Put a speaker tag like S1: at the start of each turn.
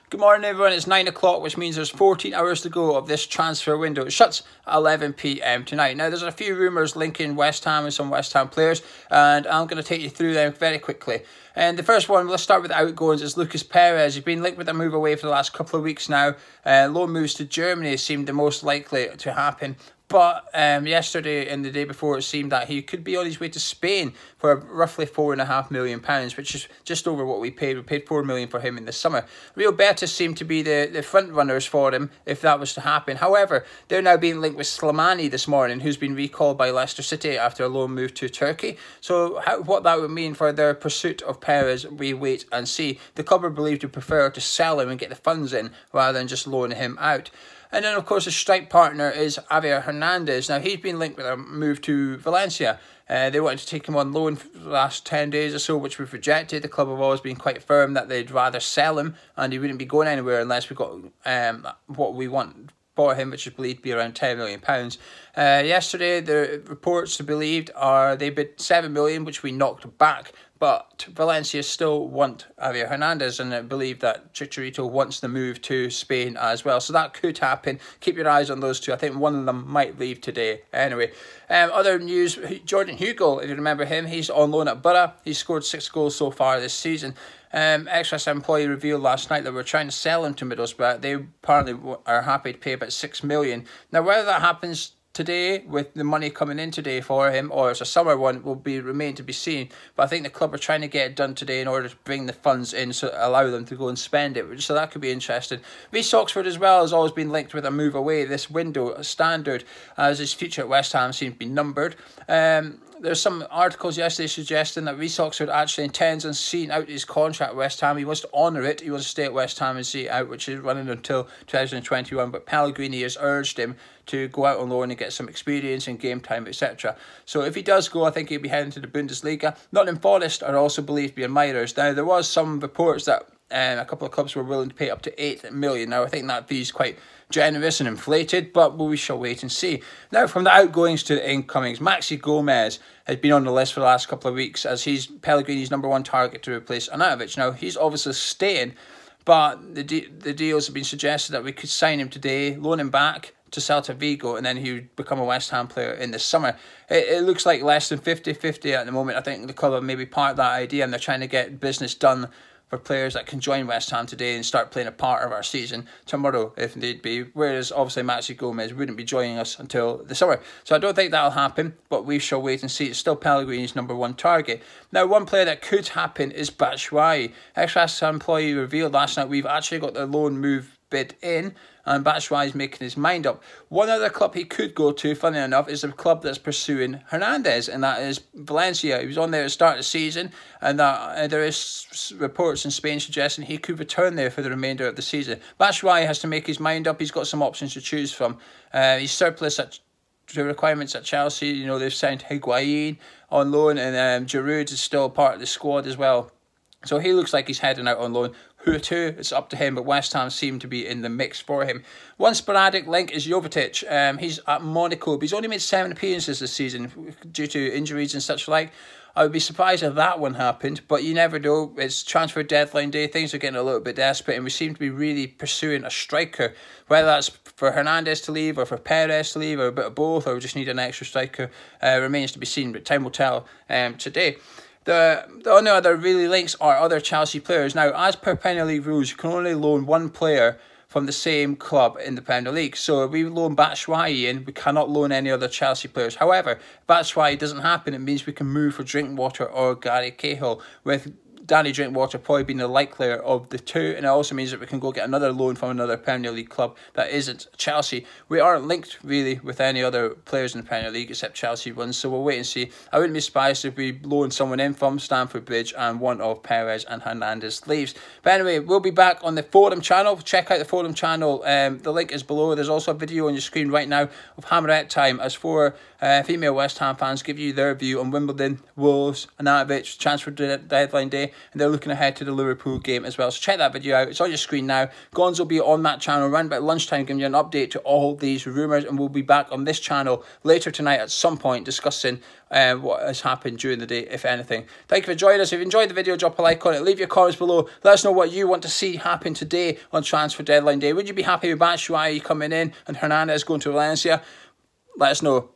S1: Good morning everyone, it's 9 o'clock, which means there's 14 hours to go of this transfer window. It shuts at 11 p.m. tonight. Now there's a few rumours linking West Ham and some West Ham players, and I'm going to take you through them very quickly. And the first one, let's start with the outgoings, is Lucas Perez. He's been linked with a move away for the last couple of weeks now. Loan moves to Germany seemed the most likely to happen. But yesterday and the day before, it seemed that he could be on his way to Spain for roughly £4.5 million, which is just over what we paid. We paid £4 million for him in the summer. Real Betis seemed to be the front runners for him if that was to happen. However, they're now being linked with Slimani this morning, who's been recalled by Leicester City after a loan move to Turkey. So what that would mean for their pursuit of Perez, we wait and see. The club are believed to prefer to sell him and get the funds in rather than just loan him out. And then, of course, the strike partner is Javier Hernandez. Now, he's been linked with a move to Valencia. They wanted to take him on loan for the last 10 days or so, which we've rejected. The club have always been quite firm that they'd rather sell him, and he wouldn't be going anywhere unless we got what we want for him, which is believed to be around £10 million. Yesterday, the reports believed are they bid £7 million, which we knocked back. But Valencia still want Javier Hernandez, and I believe that Chicharito wants the move to Spain as well. So that could happen. Keep your eyes on those two. I think one of them might leave today. Anyway, other news, Jordan Hugo, if you remember him, he's on loan at Borough. He's scored 6 goals so far this season. ExWHUemployee revealed last night that we're trying to sell him to Middlesbrough. They apparently are happy to pay about £6 million. Now, whether that happens today with the money coming in today for him or it's a summer one will remain to be seen, but I think the club are trying to get it done today in order to bring the funds in so allow them to go and spend it, so that could be interesting. Reece Oxford as well has always been linked with a move away this window standard, as his future at West Ham seems to be numbered. There's some articles yesterday suggesting that Reece Oxford actually intends on seeing out his contract at West Ham. He wants to honour it. He wants to stay at West Ham and see it out, which is running until 2021. But Pellegrini has urged him to go out on loan and get some experience and game time, etc. So if he does go, I think he'll be heading to the Bundesliga. Nottingham Forest are also believed to be admirers. Now, there was some reports that a couple of clubs were willing to pay up to £8 million. Now, I think that fee is quite generous and inflated, but we shall wait and see. Now, from the outgoings to the incomings, Maxi Gomez has been on the list for the last couple of weeks as he's Pellegrini's #1 target to replace Arnautovic. Now, he's obviously staying, but the deals have been suggested that we could sign him today, loan him back to Celta Vigo, and then he would become a West Ham player in the summer. It looks like less than 50-50 at the moment. I think the club have maybe part of that idea, and they're trying to get business done for players that can join West Ham today and start playing a part of our season tomorrow if need be, whereas obviously Maxi Gomez wouldn't be joining us until the summer. So I don't think that'll happen, but we shall wait and see. It's still Pellegrini's #1 target. Now, one player that could happen is Batshuayi. ExWHUemployee revealed last night we've actually got the loan move bid in, and Batshuayi is making his mind up. One other club he could go to, funny enough, is the club that's pursuing Hernandez, and that is Valencia. He was on there at the start of the season, and there is reports in Spain suggesting he could return there for the remainder of the season. Batshuayi has to make his mind up. He's got some options to choose from. He's surplus to requirements at Chelsea. You know, they've signed Higuain on loan, and Giroud is still part of the squad as well. So he looks like he's heading out on loan. Who to? It's up to him, but West Ham seem to be in the mix for him. One sporadic link is Jovetic. He's at Monaco, but he's only made 7 appearances this season due to injuries and such like. I would be surprised if that one happened, but you never know. It's transfer deadline day. Things are getting a little bit desperate, and we seem to be really pursuing a striker, whether that's for Hernandez to leave or for Perez to leave or a bit of both, or we just need an extra striker. Remains to be seen, but time will tell today. The only other really links are other Chelsea players. Now, as per Premier League rules, you can only loan one player from the same club in the Premier League. So if we loan Batshuayi in, we cannot loan any other Chelsea players. However, if Batshuayi doesn't happen, it means we can move for Drinkwater or Gary Cahill, with Danny Drinkwater probably being the likelier of the two, and it also means that we can go get another loan from another Premier League club that isn't Chelsea. We aren't linked really with any other players in the Premier League except Chelsea ones, so we'll wait and see. I wouldn't be surprised if we loan someone in from Stamford Bridge and one of Perez and Hernandez leaves. But anyway, we'll be back on the forum channel. Check out the forum channel. The link is below. There's also a video on your screen right now of Hammerette time as 4 female West Ham fans give you their view on Wimbledon, Wolves, Arnautovic, transfer deadline day. and they're looking ahead to the Liverpool game as well. So check that video out. It's on your screen now. Gonz will be on that channel around about lunchtime, giving you an update to all these rumours, and we'll be back on this channel later tonight at some point discussing what has happened during the day, if anything. Thank you for joining us. If you enjoyed the video, drop a like on it. Leave your comments below. Let us know what you want to see happen today on transfer deadline day. Would you be happy with Batshuayi coming in and Hernandez going to Valencia? Let us know.